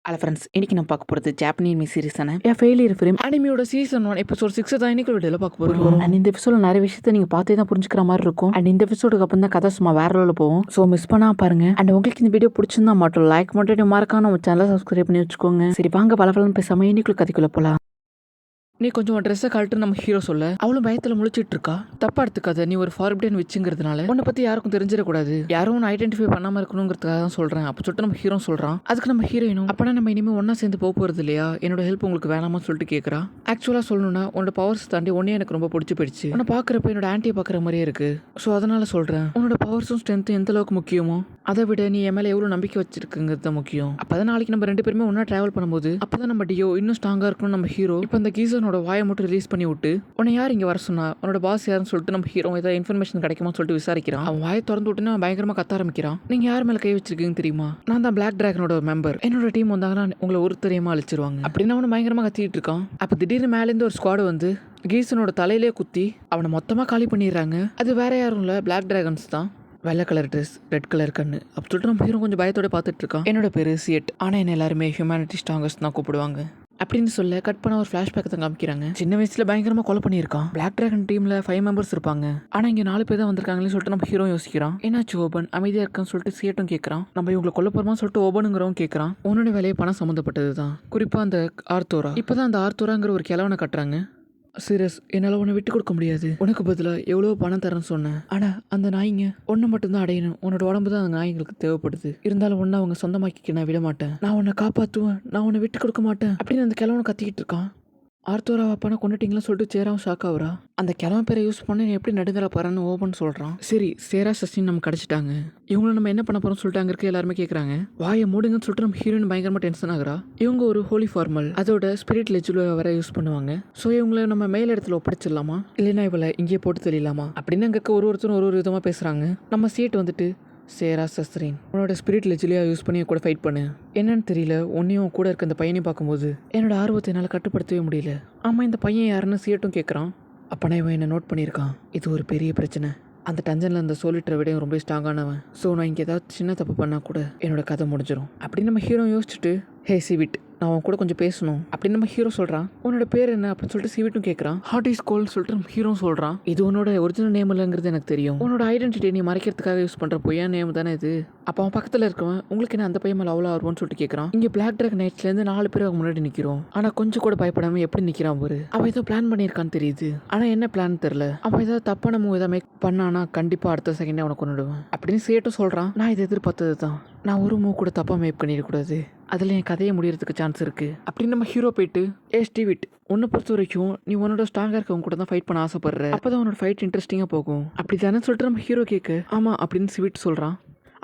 Hello friends, இன்னைக்கு நம்ம பார்க்க போகிறது ஜாப்பனீஸ் சீரிஸான ஃபெயிலியர் ஃபிலிம் அனிமியோட சீசன் 1 எபிசோட் 6 தான் இன்னைக்கு வீடியோவில் பார்க்க போகிறோம். அண்ட் இந்த எபிசோட நிறைய விஷயத்தை நீங்கள் பார்த்தே தான் புரிஞ்சுக்கிற மாதிரி இருக்கும். அண்ட் இந்த எபிசோடுக்கு அப்புறம் தான் கதை சும்மா வேற லெவலில் போகும். ஸோ மிஸ் பண்ணாம பாருங்க. அண்ட் உங்களுக்கு இந்த வீடியோ பிடிச்சிருந்தா மட்டும் லைக் மட்டும் மறக்காம நம்ம சேனலை சப்ஸ்கிரைப் பண்ணி வச்சுக்கோங்க. சரி வாங்க பலபலன்னு பேசாம இன்னைக்குள்ள கதைக்குள்ள போகலாம். நீ கொஞ்சம் ட்ரெஸ்ஸை கழட்டு நம்ம ஹீரோ சொல்ல அவளும் பயத்தில் முழிச்சிட்டு இருக்கா. தப்பா எடுத்துக்காத, நீ ஒரு ஃபார்பிடன் வச்சுங்கிறதுனால உன்னை பத்தி யாருக்கும் தெரிஞ்சிடக்கூடாது, யாரும் ஒன்று ஐடென்டிஃபை பண்ணாம இருக்கணுங்கிறதுக்காக தான் சொல்றேன் அப்போ சொல்லிட்டு நம்ம ஹீரோ சொல்றான். அதுக்கு நம்ம ஹீரோயினும் அப்பனா நம்ம இனிமேல் ஒன்னா சேர்ந்து போக போறது இல்லையா, என்னோட ஹெல்ப் உங்களுக்கு வேணாமான்னு சொல்லிட்டு கேட்கறா. ஆக்சுவலா சொல்லணும்னா உன்னோட பவர்ஸ் தாண்டி ஒன்னே எனக்கு ரொம்ப பிடிச்சி போயிடுச்சு. உன்னை பாக்குறப்ப என்னோட ஆன்ட்டியை பாக்குற மாதிரியே இருக்கு. ஸோ அதனால சொல்றேன், உன்னோட பவர்ஸும் ஸ்ட்ரென்த்தும் எந்த அளவுக்கு முக்கியமோ அதை விட நீ என் மேலே எவ்வளோ நம்பிக்கை வச்சிருக்குங்கிறது தான் முக்கியம். அப்பதான் நாளைக்கு நம்ம ரெண்டு பேருமே ஒன்னா டிராவல் பண்ணும்போது அப்பதான் நம்ம டியோ இன்னும் ஸ்ட்ராங்கா இருக்கணும். நம்ம ஹீரோ இப்போ அந்த கீசனோட வாயை மட்டும் ரிலீஸ் பண்ணி விட்டு உன்னை யார் இங்கே வர சொன்னா, உன்னோட பாஸ் யாருன்னு சொல்லிட்டு நம்ம ஹீரோ ஏதாவது இன்ஃபர்மேஷன் கிடைக்குமா சொல்லிட்டு விசாரிக்கிறான். அவன் வாயை திறந்து விட்டுன்னு அவன் பயங்கரமா கத்த ஆரம்பிக்கிறான். நீங்க யார் மேல கை வச்சிருக்கீங்கன்னு தெரியுமா, நான் தான் பிளாக் டிராகனோட மெம்பர், என்னோட டீம் வந்தாங்கன்னா உங்களை ஒரு தெரியுமா அழிச்சிருவாங்க அப்படின்னு அவனை பயங்கரமா கத்திட்டு இருக்கான். அப்ப திடீர்னு மேலேருந்து ஒரு ஸ்குவாடு வந்து கீசனோட தலையிலே குத்தி அவனை மொத்தமா காலி பண்ணிடுறாங்க. அது வேற யாரும் இல்ல, பிளாக் டிராகன்ஸ் தான். வெள்ளை கலர் ட்ரெஸ், ரெட் கலர் கண்ணு. அப்படி சொல்லிட்டு நம்ம ஹீரோ கொஞ்சம் பயத்தோட பார்த்துட்டு இருக்கான். என்னோட பேரு சியட், ஆனால் என்ன எல்லாருமே ஹியூமனிட்டி ஸ்ட்ராங்கஸ்ட் தான் கூப்பிடுவாங்க அப்படின்னு சொல்ல கட் பண்ண ஒரு ஃபிளாஷ்பேக் தான் காமிக்கிறாங்க. சின்ன வயசுல பயங்கரமா கொலை பண்ணியிருக்கான். பிளாக் டிராகன் டீம்ல 5 மெம்பர்ஸ் இருப்பாங்க, ஆனா இங்க 4 பேர் தான் வந்திருக்காங்கன்னு சொல்லிட்டு நம்ம ஹீரோ யோசிக்கிறான். என்னாச்சு ஓபன், அமைதியா இருக்கான்னு சொல்லிட்டு சியட்டும் கேட்கறான். நம்ம இவங்களை கொல்ல போறோமான்னு சொல்லிட்டு ஓபனுங்கிறவன் கேட்கறான். உன்னோட வேலையை பணம் சம்மந்தப்பட்டது தான், குறிப்பா அந்த ஆர்த்தோரா. இப்பதான் அந்த ஆர்த்தோராங்கிற ஒரு கிழவனை கட்டுறாங்க. சீரியஸ், என்னால் உன்னை விட்டு கொடுக்க முடியாது, உனக்கு பதிலாக எவ்வளோ பணம் தரேன்னு சொன்னேன். ஆனால் அந்த நாய்ங்க ஒன்று மட்டும்தான் அடையணும், உன்னோட உடம்பு தான் அந்த நாய்களுக்கு தேவைப்படுது. இருந்தாலும் ஒன்று அவங்க சொந்தமாக்கிக்க நான் விட மாட்டேன், நான் உன்னை காப்பாற்றுவேன், நான் உன்னை விட்டு கொடுக்க மாட்டேன் அப்படின்னு அந்த கிழவனை கத்திக்கிட்டு இருக்கான். ஆர்த்தோரா அப்பனா கொண்டுட்டீங்களா சொல்லிட்டு சேராவும் ஷாக் ஆகுறா. அந்த கிழமை பேரை யூஸ் பண்ணி எப்படி நடுந்தர போறான்னு ஓபன் சொல்றான். சரி, சேரா சஸ்டின் நம்ம கிடைச்சிட்டாங்க, இவங்களை நம்ம என்ன பண்ண போறோம் சொல்லிட்டு அங்க இருக்க எல்லாருமே கேட்கறாங்க. வாயை மூடுங்கன்னு சொல்லிட்டு நம்ம ஹீரோயின் பயங்கரமா டென்ஷன் ஆகுறா. இவங்க ஒரு ஹோலி ஃபார்மல், அதோட ஸ்பிரிட் லெஜுல வர யூஸ் பண்ணுவாங்க. ஸோ இவங்களை நம்ம மேல் இடத்துல ஒப்படைச்சிடலாமா, இல்லைன்னா இவளை இங்கேயே போட்டு தெரியலாமா அப்படின்னு அங்க இருக்க ஒருத்தரும் ஒரு விதமா பேசுறாங்க. நம்ம சீட் வந்துட்டு சேரா சஸ்திரின், உன்னோட ஸ்பிரிட் லெஜிலியா யூஸ் பண்ணி கூட ஃபைட் பண்ணு. என்னன்னு தெரியல, உன்னையும் கூட இருக்க அந்த பையனையும் பார்க்கும்போது என்னோட ஆர்வத்தை என்னால் கட்டுப்படுத்தவே முடியல. ஆமாம், இந்த பையன் யாருன்னு சீட்டும் கேட்குறான். அப்பனா இவன் என்ன நோட் பண்ணியிருக்கான், இது ஒரு பெரிய பிரச்சனை. அந்த டஞ்சனில் அந்த சோலிட்டரை விட ரொம்ப ஸ்ட்ராங்கானவன். ஸோ நான் இங்கே ஏதாவது சின்ன தப்பு பண்ணால் கூட என்னோட கதை முடிஞ்சிடும் அப்படின்னு நம்ம ஹீரோ யோசிச்சுட்டு, ஹே சிவிட், நான் அவன் கூட கொஞ்சம் பேசணும் அப்படின்னு நம்ம ஹீரோ சொல்கிறான். உன்னோட பேர் என்ன அப்படின்னு சொல்லிட்டு சிவிட்டும் கேட்குறான். ஹார்ட் இஸ் கோல்டு சொல்லிட்டு நம்ம ஹீரோ சொல்கிறான். இது உன்னோட ஒரிஜினல் நேம் இல்லைங்கிறது எனக்கு தெரியும், உன்னோட ஐடென்டிட்டியை நீ மறைக்கிறதுக்காக யூஸ் பண்ணுற பொய்யா நேம் தானே இது. அப்போ அவன் பக்கத்தில் இருக்கவன் உங்களுக்கு என்ன அந்த பையன் மேலே அவ்வளோ ஆர்வம்னு சொல்லிட்டு கேட்குறான். இங்கே பிளாக் ட்ராகன் நைட்ஸ்லேருந்து 4 பேர் அவங்க முன்னாடி நிற்கிறோம், ஆனால் கொஞ்சம் கூட பயப்படாமல் எப்படி நிற்கிறான் ஒரு. அவன் ஏதோ பிளான் பண்ணியிருக்கான்னு தெரியுது, ஆனால் என்ன பிளான் தெரில. அவன் ஏதாவது தப்பான மூவ் ஏதாவது மேக் பண்ணானா கண்டிப்பாக அடுத்த செகண்டே அவனை கொண்டுடுவேன் அப்படின்னு சேட்டும் சொல்கிறான். நான் இதை எதிர்பார்த்தது தான், நான் ஒரு மூவ் கூட தப்பாக மேக் பண்ணிடக்கூடாது, அதில் என் கதையை முடியறதுக்கு சான்ஸ் இருக்கு அப்படின்னு நம்ம ஹீரோ போயிட்டு, ஸ்டீவிட், உன்னை பொறுத்த வரைக்கும் நீ உன்னோட ஸ்ட்ராங்காக இருக்கவங்க கூட தான் ஃபைட் பண்ண ஆசைப்படுற, அப்போதான் உன்னோட ஃபைட் இன்ட்ரெஸ்டிங்காக போகும் அப்படி தானே சொல்லிட்டு நம்ம ஹீரோ கேட்க, ஆமாம் அப்படின்னு ஸ்வீட் சொல்கிறான்.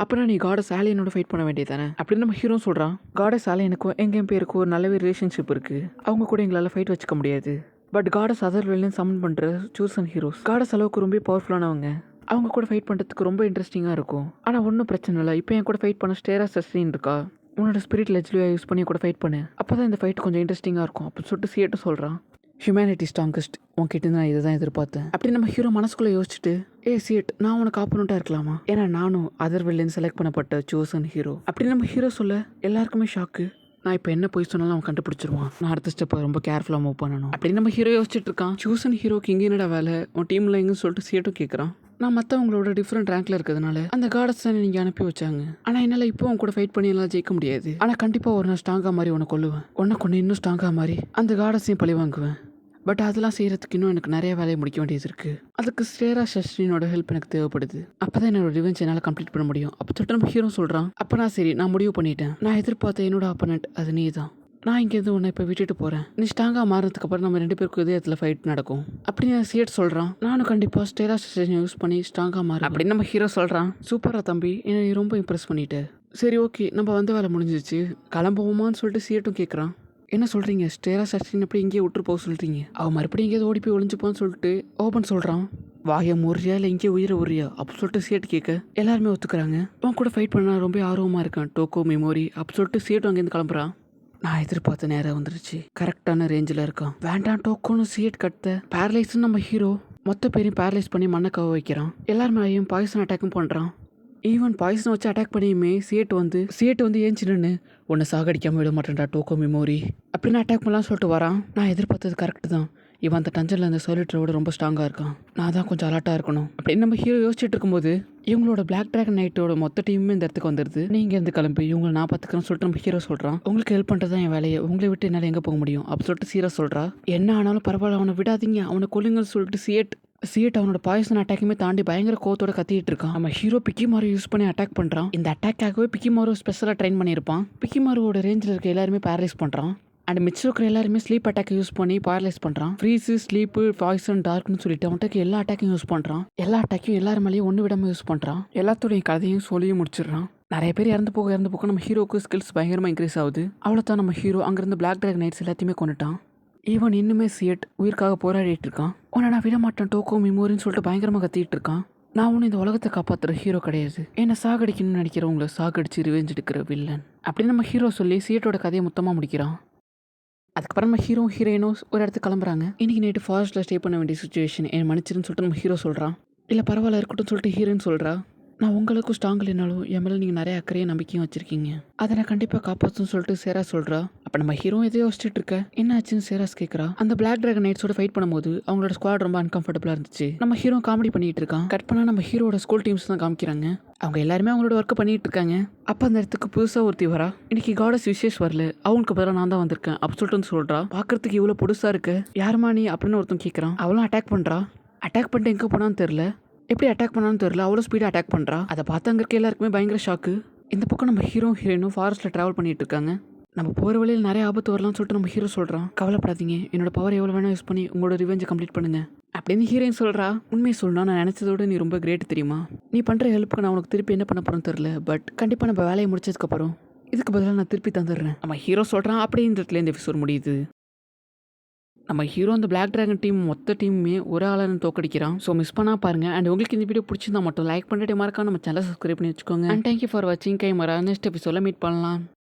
அப்போனா நீ காடஸ் ஆலியனோட ஃபைட் பண்ண வேண்டியது தானே அப்படின்னு நம்ம ஹீரோ சொல்கிறான். காடஸ் ஆலியனுக்கும் எங்கள் பேருக்கும் ஒரு நல்லவே ரிலேஷன்ஷிப் இருக்குது, அவங்க கூட எங்களால் ஃபைட் வச்சுக்க முடியாது. பட் காடஸ் அதர் வேலையும் சமன் பண்ணுற சூசன் ஹீரோஸ் காடஸ் அளவுக்கு ரொம்ப பவர்ஃபுல்லானவங்க, அவங்க கூட ஃபைட் பண்ணுறதுக்கு ரொம்ப இன்ட்ரெஸ்டிங்காக இருக்கும். ஆனால் ஒன்றும் பிரச்சனை இல்லை, இப்போ என் கூட ஃபைட் பண்ண ஸ்டேரா சஸ்டின் இருக்கா, உன்னோட ஸ்பிரிட் லெஜ்லியா யூஸ் பண்ணி கூட ஃபைட் பண்ணு, அப்போ தான் இந்த ஃபைட் கொஞ்சம் இன்ட்ரெஸ்டிங்காக இருக்கும் அப்படின்னு சொல்லிட்டு சியட்டும் சொல்கிறான். ஹியூமனிட்டி ஸ்ட்ராங்கஸ்ட், உன்கிட்ட நான் இதை தான் எதிர்பார்த்தேன் அப்படி நம்ம ஹீரோ மனசுக்குள்ளே யோசிச்சுட்டு, சியட், நான் உனக்கு ஆப்போனண்ட்டாக இருக்கலாமா, ஏன்னா நானும் அதர் வெல்லேருந்து செலக்ட் பண்ணப்பட்ட சூசன் ஹீரோ அப்படின்னு நம்ம ஹீரோ சொல்ல எல்லாருக்குமே ஷாக்கு. நான் இப்போ என்ன போய் சொன்னாலும் அவன் கண்டுபிடிச்சிருவான், நான் அடுத்த ஸ்டெப்பை ரொம்ப கேர்ஃபுல்லாக மூவ் பண்ணணும் அப்படின்னு நம்ம ஹீரோ யோசிச்சுட்டு இருக்கான். சூசன் ஹீரோக்கு இங்கே என்னடா வேலை, உன் டீமில் எங்கன்னு சொல்லிட்டு சியட்டும் கேட்குறான். நான் மற்றவங்களோட டிஃப்ரெண்ட் ரேங்க்ல இருக்கிறதுனால அந்த காடஸ் தானே நீங்கள் அனுப்பி வச்சாங்க, ஆனால் என்னால் இப்போ அவங்க கூட ஃபைட் பண்ணி எல்லாம் ஜெயிக்க முடியாது. ஆனால் கண்டிப்பாக ஒரு நான் ஸ்ட்ராங்காக மாதிரி உன்னை கொல்லுவேன், உன்னை கொண்டு இன்னும் ஸ்ட்ராங்காக மாதிரி அந்த காடஸையும் பழி வாங்குவேன். பட் அதெல்லாம் செய்கிறதுக்கு இன்னும் எனக்கு நிறைய வேலையை முடிக்க வேண்டியது இருக்குது, அதுக்கு ஸ்ரேரா சஸ்டினோட ஹெல்ப் எனக்கு தேவைப்படுது, அப்போ தான் என்னோட ரிவெஞ்ச் என்னால் கம்ப்ளீட் பண்ண முடியும் அப்போ சொல்லிட்டு நம்ம ஹீரோ சொல்கிறான். அப்போ நான் சரி, நான் முடிவு பண்ணிட்டேன், நான் எதிர்பார்த்த என்னோட ஆப்பனண்ட் அது நீ தான், நான் இங்கேருந்து உன்னை இப்போ விட்டுட்டு போகிறேன், நீ ஸ்ட்ராங்காக மாறினதுக்கு அப்புறம் நம்ம 2 பேருக்கும் இதே இடத்துல ஃபைட் நடக்கும் அப்படின்னு சியட் சொல்கிறான். நானும் கண்டிப்பாக ஸ்டேரா ஸ்டேஷன் யூஸ் பண்ணி ஸ்ட்ராங்காக மாறு அப்படின்னு நம்ம ஹீரோ சொல்கிறான். சூப்பராக தம்பி, என்னை நீ ரொம்ப இம்ப்ரெஸ் பண்ணிட்டேன். சரி ஓகே, நம்ம வந்த வேலை முடிஞ்சிச்சு, கிளம்புவோமான்னு சொல்லிட்டு சியட்டும் கேட்குறான். என்ன சொல்கிறீங்க, ஸ்டேரா சஸ்டின் அப்படி இங்கேயே விட்டு போக சொல்கிறீங்க, அவன் மறுபடியும் எங்கேயாவது ஓடி போய் ஒளிஞ்சுப்பான்னு சொல்லிட்டு ஓபன் சொல்கிறான். வாயை முறியா இல்லை இங்கே உயிரை உரியா அப்போ சொல்லிட்டு சியட் கேட்க எல்லாருமே ஒத்துக்கிறாங்க. அவன் கூட ஃபைட் பண்ண ரொம்ப ஆர்வமாக இருக்கான் டோக்கோ மெமோரி அப்போ சொல்லிட்டு சியட்டும் அங்கேருந்து கிளம்புறான். நான் எதிர்பார்த்த நேரம் வந்துருச்சு, கரெக்டான ரேஞ்சில் இருக்கான். வேண்டாம் டோக்கோன்னு சியட் கட்ட பேரலைஸ்ன்னு நம்ம ஹீரோ மொத்த பேரையும் பேரலைஸ் பண்ணி மண்ணை கவ வைக்கிறான். எல்லாருமே பாய்சன் அட்டாக்கும் பண்ணுறான். ஈவன் பாய்சனை வச்சு அட்டாக் பண்ணியுமே சியேட் வந்து ஏஞ்சின்னு உன்னை சாகடிக்காம விட மாட்டேன்டா டோக்கோ மெமோரி அப்படின்னு அட்டாக் பண்ணலாம் சொல்லிட்டு வரான். நான் எதிர்பார்த்தது கரெக்ட் தான். இவன் அந்த டஞ்சனில் அந்த சொல்லிட்டரோட ரொம்ப ஸ்ட்ராங்காக இருக்கான். நான் தான் கொஞ்சம் அலர்ட்டாக இருக்கணும் அப்படின்னு நம்ம ஹீரோ யோசிச்சுட்டு இருக்கும்போது இவங்களோட பிளாக் டிராகன் நைட்டோட மொத்த டீமுமே இந்த இடத்துக்கு வந்துடுது. நீங்கள் இருந்து கிளம்பி இவங்களை நான் பார்த்துக்கிறேன்னு சொல்லிட்டு நம்ம ஹீரோ சொல்கிறான். உங்களுக்கு ஹெல்ப் பண்ணுறது தான் என் வேலையை, உங்களை விட்டு என்னால் எங்கே போக முடியும் அப்படின்னு சொல்லிட்டு சீரா சொல்கிறா. என்ன ஆனாலும் பரவாயில்ல, அவனை விடாதீங்க, அவனை கொல்லுங்கன்னு சொல்லிட்டு சியேட் அவனோட பாய்சன் அட்டாக்குமே தாண்டி பயங்கர கோவத்தோட கத்திட்டு இருக்கான். நம்ம ஹீரோ பிக்கிமாரு யூஸ் பண்ணி அட்டாக் பண்ணுறான். இந்த அட்டாக்காகவே பிக்கிமாரு ஸ்பெஷலாக ட்ரெயின் பண்ணியிருப்பான். பிக்கிமாரோட ரேஞ்சில் இருக்க எல்லாருமே பேரலைஸ் பண்ணுறான். அண்ட் மிச்சம் இருக்கிற எல்லாருமே ஸ்லீப் அட்டாக் யூஸ் பண்ணி பேரலைஸ் பண்ணுறான். ஃப்ரீஸு, ஸ்லீப்பு, பாய்சன், டார்க்னு சொல்லிட்டு அவன்கிட்ட எல்லா அட்டாக்கையும் யூஸ் பண்ணுறான். எல்லா அட்டாக்கையும் எல்லாரும் மேலேயும் ஒன்று விடாமல் யூஸ் பண்ணுறான். எல்லாத்தோடைய கதையும் சொல்லியும் முடிச்சிடுறான். நிறைய பேர் இறந்து போக நம்ம ஹீரோக்கு ஸ்கில்ஸ் பயங்கரமாக இன்க்ரீஸ் ஆகுது. அவ்வளோதான் நம்ம ஹீரோ அங்கேருந்து பிளாக் டிராகன் நைட்ஸ் எல்லாத்தையுமே கொண்டுட்டான். ஈவன் இன்னுமே சியேட் உயிருக்காக போராடிட்டு இருக்கான். உன்னை நான் விட மாட்டேன் டோக்கோ மெமோரின்னு சொல்லிட்டு பயங்கரமாக கத்திட்டு இருக்கான். நான் ஒன்று இந்த உலகத்தை காப்பாற்றுற ஹீரோ கிடையாது, என்னை சாகடிக்கணும்னு நினைக்கிறவங்கள சாகடிச்சு ரிவெஞ்ச் எடுக்கிற வில்லன் அப்படின்னு நம்ம ஹீரோ சொல்லி சியேட்டோட கதையை மொத்தமாக முடிக்கிறான். அதுக்கப்புறம் நம்ம ஹீரோயினும் ஒரு இடத்துக்கு கிளம்புறாங்க. இன்னைக்கு நைட்டு ஃபாரஸ்ட்டில் ஸ்டே பண்ண வேண்டிய சுச்சுவேஷன், என் மன்னிச்சிருன்னு சொல்லிட்டு நம்ம ஹீரோ சொல்கிறான். இல்லை பரவாயில்ல இருக்கட்டும் சொல்லிட்டு ஹீரோயின் சொல்கிறா. நான் உங்களுக்கும் ஸ்ட்ராங் இல்லைனாலும் என் மேலே நீங்கள் நிறைய அக்கறையும் நம்பிக்கையும் வச்சிருக்கீங்க, அதை நான் கண்டிப்பாக காப்பாற்றுன்னு சொல்லிட்டு சேரா சொல்கிறா. அப்போ நம்ம ஹீரோ எதையோ யோசிச்சுட்டு இருக்க. என்ன ஆச்சுன்னு சேராஸ் கேட்குறா. அந்த பிளாக் டிராகன் நைட்ஸோட ஃபைட் பண்ணும்போது அவங்களோட ஸ்குவாட் ரொம்ப அன்கம்ஃபர்டபுளாக இருந்துச்சு. நம்ம ஹீரோ காமெடி பண்ணிட்டு இருக்கான். கட் பண்ணால் நம்ம ஹீரோட ஸ்கூல் டீம்ஸ் தான் காமிக்கிறாங்க. அவங்க எல்லாருமே அவங்களோட ஒர்க்கை பண்ணிட்டு இருக்காங்க. அப்போ அந்த இடத்துக்கு புதுசாக ஒருத்தி வரா. இன்னைக்கு காடஸ் விசேஷ் வரல, அவனுக்கு பதிலாக நான் தான் வந்திருக்கேன் அப்படி சொல்லிட்டு வந்து சொல்கிறா. பார்க்கறதுக்கு இவ்வளோ புதுசாக இருக்கு, யாருமா நீ அப்படின்னு ஒருத்தன் கேட்குறான். அவளும் அட்டாக் பண்ணுறா. அட்டாக் பண்ணிட்டு எங்கே போனான்னு தெரில, எப்படி அட்டாக் பண்ணான்னு தெரியல, அவ்வளோ ஸ்பீடாக அட்டாக் பண்ணுறா. அதை பார்த்து அங்கே இருக்க எல்லாருக்குமே பயங்கர ஷாக்கு. இந்த பக்கம் நம்ம ஹீரோயினும் ஃபாரஸ்ட்டில் ட்ராவல் பண்ணிட்டு இருக்காங்க. நம்ம போகிற வழியில் நிறைய ஆபத்து வரலாம்னு சொல்லிட்டு நம்ம ஹீரோ சொல்கிறான். கவலைப்படாதீங்க, என்னோட பவர் எவ்வளோ வேணால் யூஸ் பண்ணி உங்களோட ரிவெஞ்சை கம்ப்ளீட் பண்ணுங்க அப்படின்னு ஹீரோயின் சொல்கிறா. உண்மையை சொல்லணும், நான் நினச்சதோட நீ ரொம்ப கிரேட் தெரியுமா. நீ பண்ணுற ஹெல்ப்புக்கு நான் உனக்கு திருப்பி என்ன பண்ண போகிறேன்னு தெரில, பட் கண்டிப்பாக நம்ம வேலையை முடிச்சதுக்கப்புறம் இதுக்கு பதிலாக நான் திருப்பி தந்துடுறேன் நம்ம ஹீரோ சொல்கிறான். அப்படியே இந்த இடத்துல இந்த எபிசோட் முடியுது. நம்ம ஹீரோ அந்த பிளாக் டிராகன் டீம் மொத்த டீமுமே ஒரு ஆளான தோக்கடிக்கிறான். ஸோ மிஸ் பண்ணா பாருங்க. அண்ட் உங்களுக்கு இந்த வீடியோ பிடிச்சிருந்தா மட்டும் லைக் பண்ணிட்டு மறக்காம நம்ம சேனலை சப்ஸ்கிரைப் பண்ணி வச்சுக்கோங்க. அண்ட் தேங்க்யூ ஃபார் வாட்சிங். கைமரா நெக்ஸ்ட் எபிசோட மீட் பண்ணலாம்.